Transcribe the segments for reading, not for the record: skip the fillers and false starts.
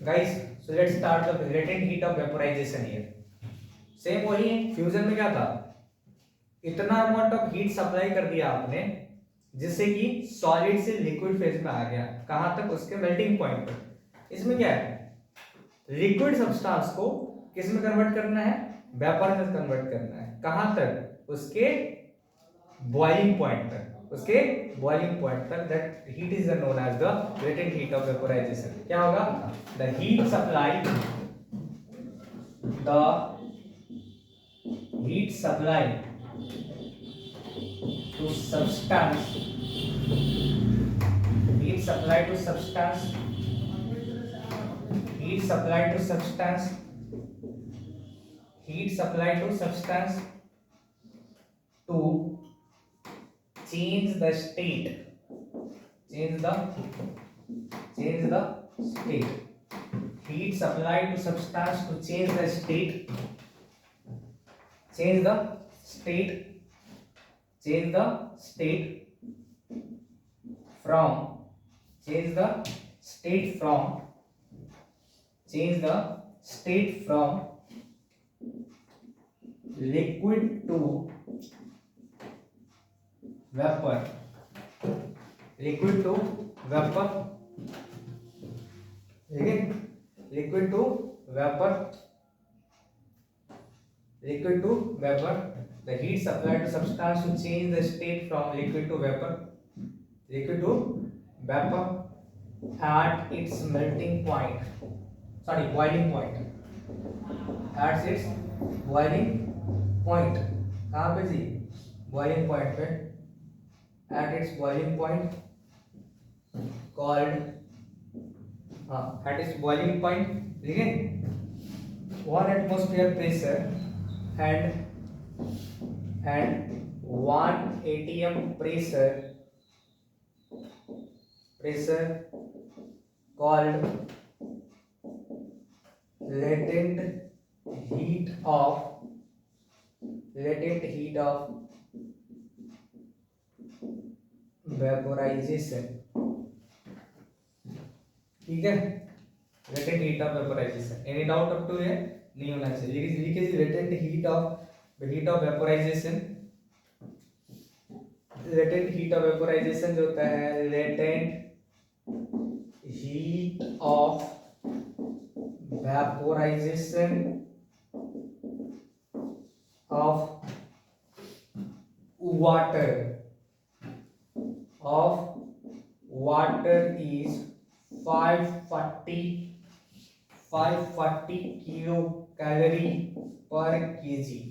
guys, so let's start the latent heat of vaporization here. Same वही है, fusion में क्या था, इतना अमाउंट ऑफ हीट सप्लाई कर दिया आपने जिससे कि सॉलिड से लिक्विड फेज में आ गया, कहां तक, उसके मेल्टिंग पॉइंट पर। इसमें क्या है, लिक्विड सब्सटेंस को किस में कन्वर्ट करना है, वेपर में कन्वर्ट करना है, कहां तक, उसके बॉइलिंग पॉइंट तक, उसके बॉइलिंग पॉइंट तक। That heat is known as the latent heat of vaporisation. क्या होगा, the heat supply, the heat supply to substance, heat supply to substance, heat supply to substance, heat supply to substance to change the state, change the state, heat supply to substance to change the state, change the state, change the state from, change the state from, change the state from liquid to vapor, liquid to vapor, again liquid to vapor, liquid to vapor. The heat supplied to substance to change the state from liquid to vapor, liquid to vapor at its melting point, sorry boiling point, at its boiling point, कहाँ पे जी, boiling point पे, at its boiling point called, हाँ at its boiling point, ठीक है, 1 atmosphere pressure and 1 atm pressure called latent heat of vaporization, ठीक है, latent heat of vaporization। Any doubt up to ये नहीं होना चाहिए, लिखिए जी latent heat of vaporization, latent heat of vaporization जो होता है latent heat of vaporization of water is 540 kilo calorie पर केजी,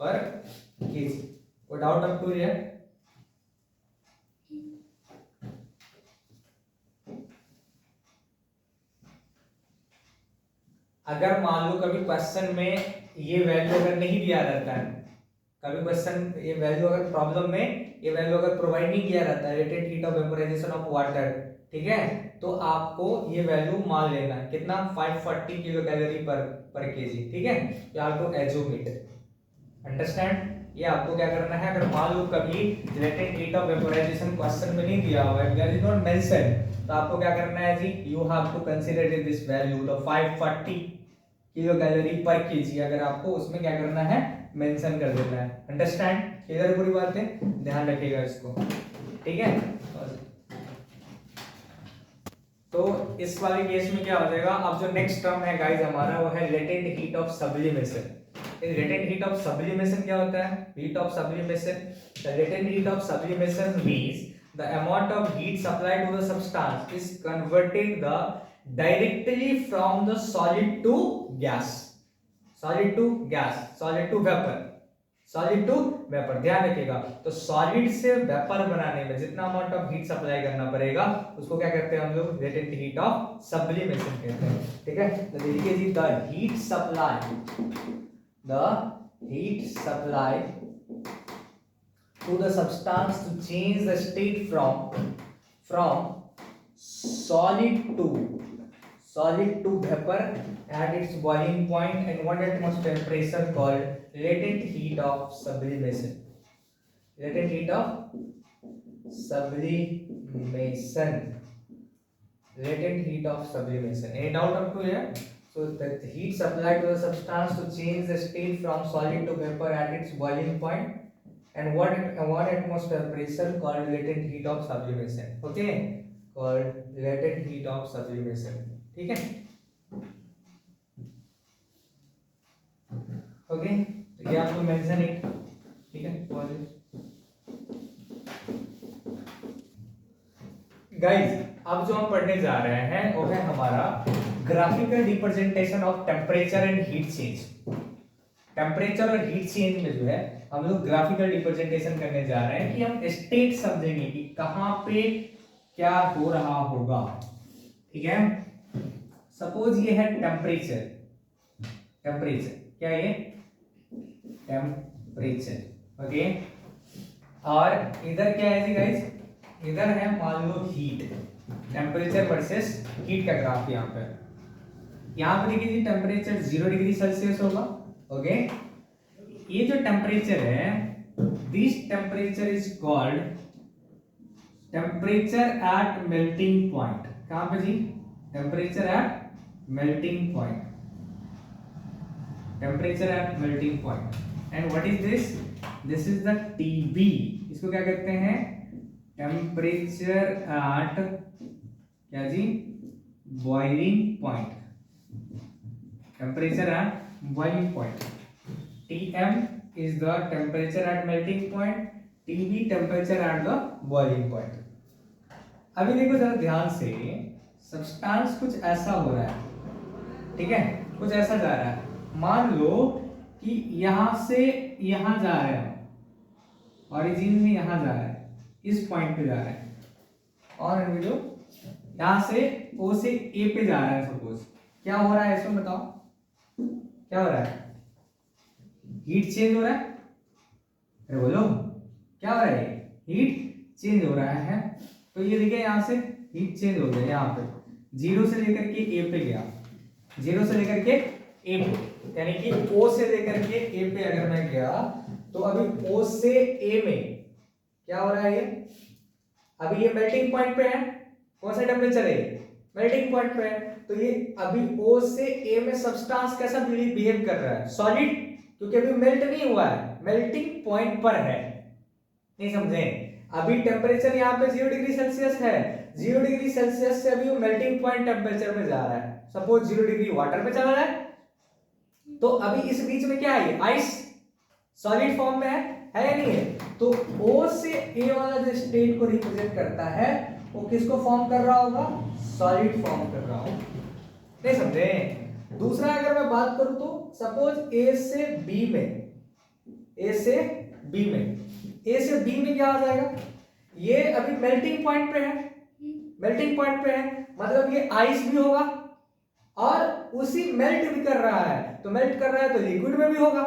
कोई डाउट अप टू ये, अगर मान लो कभी क्वेश्चन में ये वैल्यू अगर नहीं दिया रहता है, कभी क्वेश्चन ये वैल्यू अगर प्रॉब्लम में ये वैल्यू अगर प्रोवाइड नहीं किया रहता है, latent heat of vaporisation of water, ठीक है, तो आपको ये वैल्यू मान लेना है, कितना, 540 किलो कैलोरी पर केजी, ठीक है, you have to assume it, understand. ये आपको क्या करना है, अगर मान लो कभी latent heat of vaporisation question में नहीं दिया हुआ है, देयर इज नॉट मेंशन, तो आपको क्या करना है जी, you have to consider this value, the 540 kilo calorie पर केजी, अगर आपको उसमें क्या करना है, मेंशन कर देना है, अंडरस्टैंड, क्लियर पूरी बात है, ध्यान रखिएगा इसको, ठीक है। तो इस वाले केस में क्या हो जाएगा, अब जो नेक्स्ट टर्म है गाइस हमारा वो है latent heat of sublimation. Latent heat of sublimation क्या होता है, heat of sublimation, the latent heat of sublimation means the amount of heat supplied to the substance is converting the directly from the solid to gas, solid to gas, solid to vapor, solid to vapour, ध्यान रखिएगा। तो solid से vapour बनाने में जितना amount of heat supply करना पड़ेगा उसको क्या कहते हैं हम लोग, लेटेंट हीट ऑफ सब्लिमेशन कहते हैं, ठीक है। तो देखिए जी, the heat supply to the substance to change the state from solid to vapor at its boiling point and 1 atmosphere pressure called latent heat of sublimation, latent heat of sublimation, latent heat of sublimation. Any doubt up to here? So the heat supplied to the substance to change the state from solid to vapor at its boiling point, and what atmosphere pressure called latent heat of sublimation. Okay, called latent heat of sublimation. ठीक है? Okay, तो ये आपको mention है, ठीक है? Guys, अब जो हम पढ़ने जा रहे हैं वो है हमारा graphical representation of temperature and heat change. Temperature और हीट चेंज में जो है हम लोग ग्राफिकल रिप्रेजेंटेशन करने जा रहे हैं कि हम स्टेट समझेंगे कि कहां पे क्या हो रहा होगा। ठीक है, सपोज ये है टेम्परेचर, टेम्परेचर क्या ये टेम्परेचर, ओके, और इधर क्या है जी गाइस, इधर है मान लो हीट, टेम्परेचर वर्सेस हीट का ग्राफ। यहाँ पे देखिए जी टेम्परेचर 0 डिग्री सेल्सियस होगा, ओके। ये जो टेम्परेचर है, this temperature is called temperature at melting point. कहां पे जी? Temperature at melting point, temperature at melting point. And what is this? This is the TB. इसको क्या कहते हैं? टेम्परेचर एट क्या जी? Boiling point, temperature at boiling point. Tm is the temperature at melting point, Tb temperature at the boiling point। अभी देखो जरा ध्यान से, सब्सटेंस कुछ ऐसा हो रहा है, ठीक है, कुछ ऐसा जा रहा है। मान लो कि यहां से यहां जा रहे हैं, ओरिजिन में यहां जा रहा है, इस पॉइंट पे जा रहा है, और जो यहां से O से A पे जा रहा है। सपोज क्या हो रहा है, इसको बताओ क्या हो रहा है? हीट चेंज हो रहा है। अरे बोलो क्या हो रहा है? हीट चेंज हो रहा है। तो ये देखिए यहां से हीट चेंज हो गया, यहाँ पे 0 से लेकर के A पे गया, 0 से लेकर के A पे, यानी कि O से लेकर के A पे अगर मैं गया तो अभी O से A में क्या हो रहा है? ये अभी ये मेल्टिंग पॉइंट पे है। कौन सा टेम्परेचर है? मेल्टिंग पॉइंट पे है। तो ये अभी O से A में सब्सटेंस कैसा बिहेव कर रहा है? सॉलिड, क्योंकि अभी मेल्ट नहीं हुआ है, मेल्टिंग पॉइंट पर है। नहीं समझे? अभी टेम्परेचर यहाँ पे 0 डिग्री सेल्सियस है, 0 डिग्री सेल्सियस से अभी वो मेल्टिंग पॉइंट टेम्परेचर में जा रहा है। सपोज 0 डिग्री वाटर में चला रहा है, तो अभी इस बीच में क्या है? आइस सॉलिड फॉर्म में है या नहीं है? तो O से A वाला जो स्टेट को रिप्रेजेंट करता है वो किसको फॉर्म कर रहा होगा? सॉलिड फॉर्म कर रहा होगा। नहीं समझे? दूसरा अगर मैं बात करूं तो सपोज A से B में, A से B में, A से B में क्या आ जाएगा? ये अभी मेल्टिंग पॉइंट पे है, मेल्टिंग पॉइंट पे है, मतलब ये आइस भी होगा और उसी मेल्ट भी कर रहा है। तो मेल्ट कर रहा है तो लिक्विड में भी होगा,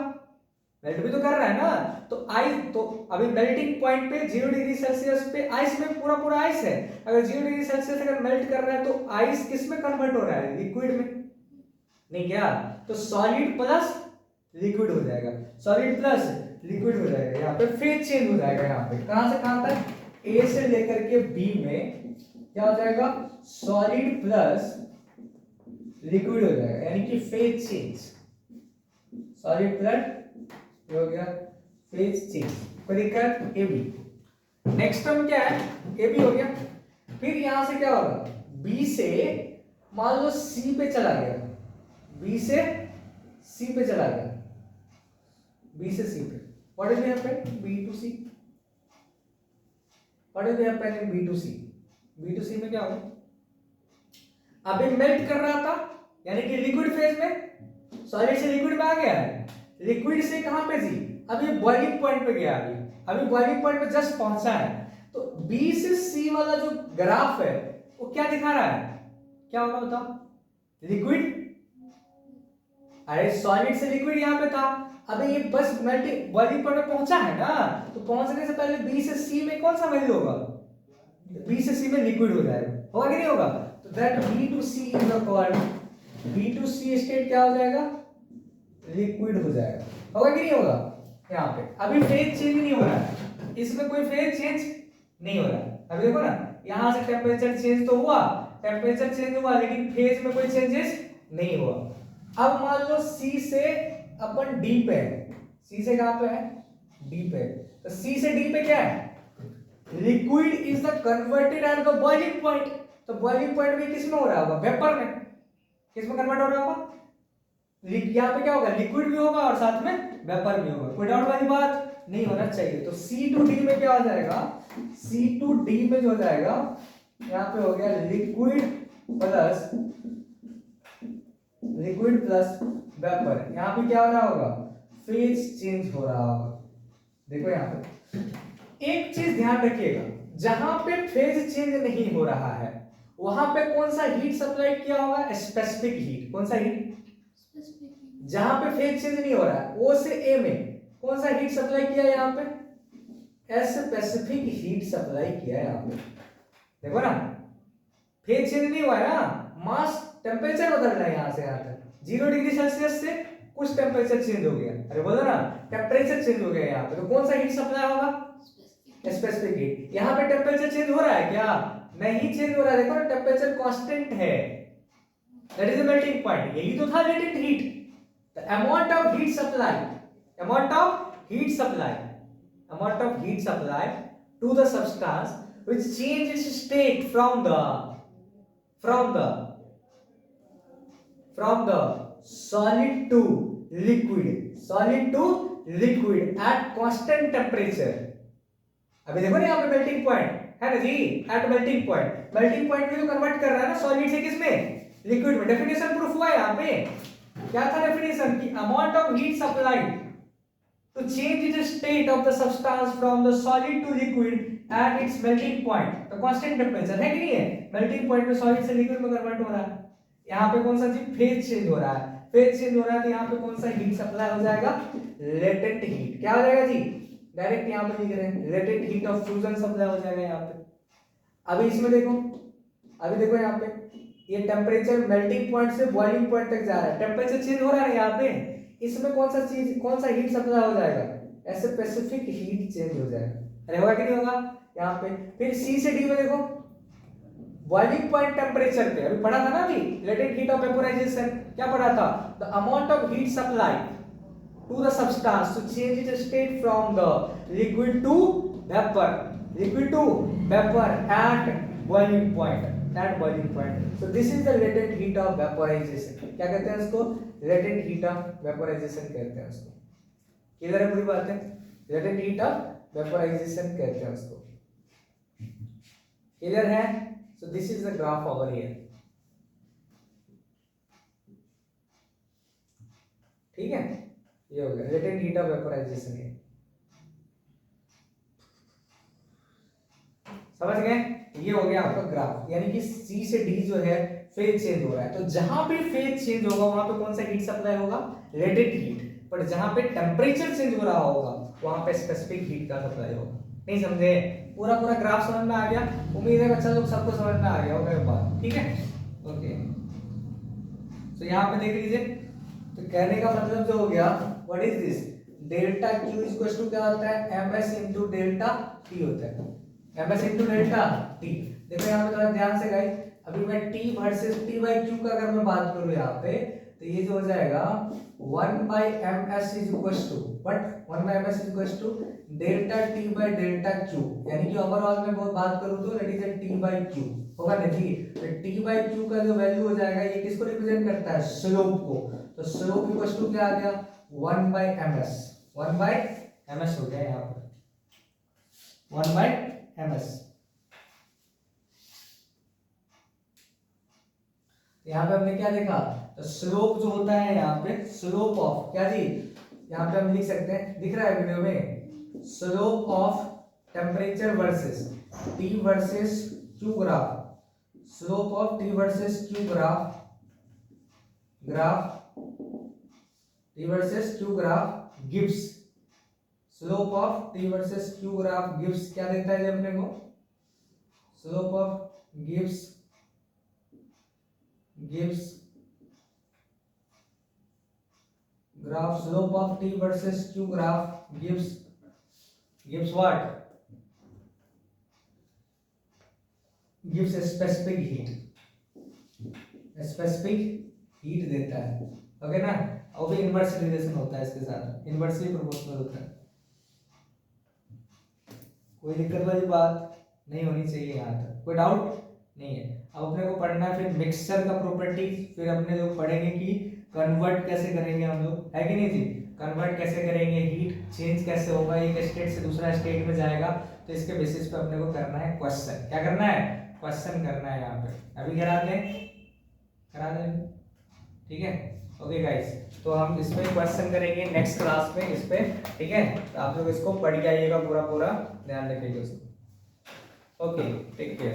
मेल्ट भी तो कर रहा है ना। तो आइस, तो अभी मेल्टिंग पॉइंट पे 0 डिग्री सेल्सियस पे आइस में पूरा पूरा आइस है। अगर 0 डिग्री सेल्सियस अगर मेल्ट कर रहा है तो आइस किस में कन्वर्ट हो रहा है? लिक्विड में, नहीं क्या? तो सॉलिड प्लस लिक्विड हो जाएगा, सॉलिड प्लस लिक्विड हो जाएगा। यहाँ पे फेज चेंज हो जाएगा। यहाँ पे कहां से कहां तक? A से लेकर के B में क्या हो जाएगा? सॉलिड प्लस लिक्विड हो जाएगा, यानी कि फेज चेंज, सॉलिड प्लस हो गया फेज चेंज। कोई दिक्कत? A B। नेक्स्ट टर्म क्या है? A B हो गया। फिर यहां से क्या होगा? B से मान लो C पे चला गया, B से C पे चला गया, B से C पे। What will happen? B to C। What will happen in B to C? B to C में क्या होगा? अभी मेल्ट कर रहा था, यानी कि लिक्विड फेज में, सॉलिड से लिक्विड में आ गया है। लिक्विड से कहां पे जी? अभी बॉइलिंग पॉइंट पे गया, अभी बॉइलिंग पॉइंट पे जस्ट पहुंचा है। तो B से C वाला जो ग्राफ है वो क्या दिखा रहा है? क्या होगा बताओ? लिक्विड, अरे सॉलिड से लिक्विड यहाँ पे था, अभी ये बस मेल्टिंग बॉइलिंग पॉइंट पे पहुंचा है ना। तो पहुंचने से पहले B से C में कौन सा वैल्यू होगा? B से C में लिक्विड हो जाएगा, होगा कि नहीं होगा? तो that B to C is called, B to C state क्या हो जाएगा? लिक्विड हो जाएगा, होगा कि नहीं होगा? यहाँ पे अभी फेज चेंज नहीं हो रहा है, इसमें कोई फेज चेंज नहीं हो रहा है। अभी देखो ना, यहाँ से टेम्परेचर चेंज तो हुआ, टेम्परेचर चेंज हुआ लेकिन फेज में कोई चेंजेस नहीं हुआ। अब मान लो सी से अपन डी पे है, सी से कहां पे है, डी पे, तो सी से डी पे क्या है, liquid is the converted at the boiling point. तो बॉइलिंग पॉइंट भी किस में हो रहा होगा, वेपर में, किस में कन्वर्ट हो रहा होगा, यहाँ पे क्या होगा, लिक्विड भी होगा और साथ में वेपर भी होगा। कोई डाउट वाली बात नहीं होना चाहिए। तो सी टू डी में क्या हो जाएगा, सी टू डी में जो हो जाएगा, यहाँ पे हो गया लिक्विड प्लस वेपर। यहाँ पे क्या हो रहा होगा, फेज चेंज हो रहा होगा। देखो यहाँ पे एक चीज ध्यान रखिएगा, जहां पे फेज चेंज नहीं हो रहा है वहां पे कौन सा हीट सप्लाई किया होगा, स्पेसिफिक हीट। कौन सा हीट, जहां पे फेज चेंज नहीं हो रहा है ओ से ए में कौन सा हीट सप्लाई किया है, यहाँ पे स्पेसिफिक हीट सप्लाई किया है यहाँ पे। देखो ना, फेज चेंज नहीं हुआ है ना, मास टेम्परेचर बदल रहा है यहाँ से यहाँ तक, 0 डिग्री सेल्सियस से कुछ टेम्परेचर चेंज हो गया। अरे बोलो ना, टेम्परेचर चेंज हो गया यहाँ पे, तो कौन सा हीट सप्लाई होगा, स्पेसिफिक हीट। यहाँ पे टेम्परेचर चेंज हो रहा है क्या, नहीं चेंज हो रहा है। देखो ना, टेम्परेचर कांस्टेंट है, that is the melting point. यही तो था latent heat, the amount of heat supply, amount of heat supply to the substance which change its state from the solid to liquid at constant temperature। अभी देखो ना यहाँ पे melting point है ना जी, एट मेल्टिंग पॉइंट में जो convert कर रहा है ना सॉलिड से किस में, लिक्विड में। डेफिनेशन प्रूफ हुआ है यहाँ पे, क्या था डेफिनेशन की, amount of heat supply to change its state of the substance from the solid to liquid at its melting point। तो कांस्टेंट टेम्परेचर है कि नहीं है, मेल्टिंग पॉइंट पे सॉलिड से लिक्विड में कन्वर्ट हो रहा है। यहाँ पे कौन सा चीज, फेज चेंज हो रहा है, फेज चेंज हो रहा है तो यहाँ पे कौन सा हीट सप्लाई हो जाएगा, लेटेंट हीट। क्या हो जाएगा जी, डायरेक्ट यहाँ पे लिख रहे हैं latent heat of fusion supply हो जाएगा यहाँ पे। अभी इसमें देखो, अभी देखो यहाँ पे ये टेम्परेचर मेल्टिंग पॉइंट से बॉइलिंग पॉइंट तक जा रहा है, टेम्परेचर चेंज हो रहा है यहाँ पे, इसमें कौन सा हीट सप्लाई हो जाएगा, स्पेसिफिक हीट चेंज हो जाएगा। अरे होगा कि नहीं होगा यहाँ पे। फिर सी से डी में देखो, बॉइलिंग पॉइंट टेम्परेचर पे अभी पढ़ा था ना, अभी लेटेंट हीट ऑफ वेपोराइजेशन क्या पढ़ा था, the amount of heat supply to the substance to change its state from the liquid to vapour at boiling point, so this is the latent heat of vaporization। क्या कहते हैं इसको, latent heat of vaporization कहते हैं उसको। Clear है पूरी बात है, latent heat of vaporization कहते हैं उसको। क्लियर है, so this is the graph over here। ठीक है, ये हो गया latent heat of vaporization है। समझ गए, ये हो गया आपका ग्राफ, यानी कि सी से डी जो है फेज चेंज हो रहा है, तो जहां पे फेज चेंज होगा वहां पे कौन सा हीट सप्लाई होगा, लेटेंट हीट। पर जहां पे टेम्परेचर चेंज हो रहा होगा वहां पे स्पेसिफिक हीट का सप्लाई होगा। नहीं समझे, पूरा ग्राफ समझ में आ गया, उम्मीद है बच्चा लोग सबको समझ में आ गया होगा ये बात। ठीक है, ओके। तो यहाँ पे देख लीजिए, तो कहने का मतलब जो हो गया, what is this, delta Q equal to क्या होता है, ms इनटू डेल्टा टी होता है, ms इनटू डेल्टा टी। देखो यहाँ पे थोड़ा ध्यान से गाइस, अभी मैं t versus t by q का अगर मैं बात करूं यहाँ पे, तो ये जो हो जाएगा 1 by ms is equals to, but 1 by ms is equals to delta t by delta q, यानी कि ओवरऑल में बहुत बात करूं तो that is t by q होगा ना जी। तो t by q का जो वैल्यू हो जाएगा, ये किसको रिप्रेजेंट करता है, स्लोप को। तो स्लोप इक्वल्स टू क्या आ गया, 1 by ms, 1 by ms हो गया यहाँ पर, 1 by ms। यहाँ पे हमने क्या देखा, तो स्लोप जो होता है यहाँ पे, स्लोप ऑफ क्या जी, यहाँ पे हम लिख सकते हैं, दिख रहा है वीडियो में, slope of temperature versus T versus Q graph, slope of T versus Q graph T versus Q graph gives, slope of T versus Q graph gives क्या देता है अपने को, slope of gives graph, slope of t versus q graph gives what, gives a specific heat। Specific heat देता है, okay ना। और भी इनवर्स रिलेशन होता है इसके साथ, इनवर्सली प्रोपोर्शनल होता है। कोई दिक्कत वाली बात नहीं होनी चाहिए यहाँ तक, कोई डाउट नहीं है। अब अपने को पढ़ना है फिर मिक्सचर का प्रॉपर्टीज, फिर अपने लोग पढ़ेंगे कि कन्वर्ट कैसे करेंगे हम लोग, है कि नहीं जी। कन्वर्ट कैसे करेंगे, हीट चेंज कैसे होगा, एक स्टेट से दूसरा स्टेट में जाएगा, तो इसके बेसिस पे अपने को करना है क्वेश्चन। क्या करना है, क्वेश्चन करना है यहाँ पे। अभी करा दें, ठीक है। ओके गाइस, तो हम इस पे क्वेश्चन करेंगे नेक्स्ट क्लास में इस पे, ठीक है। तो आप लोग इसको पढ़ के आइएगा, पूरा ध्यान रखिएगा उसको। Okay, take care.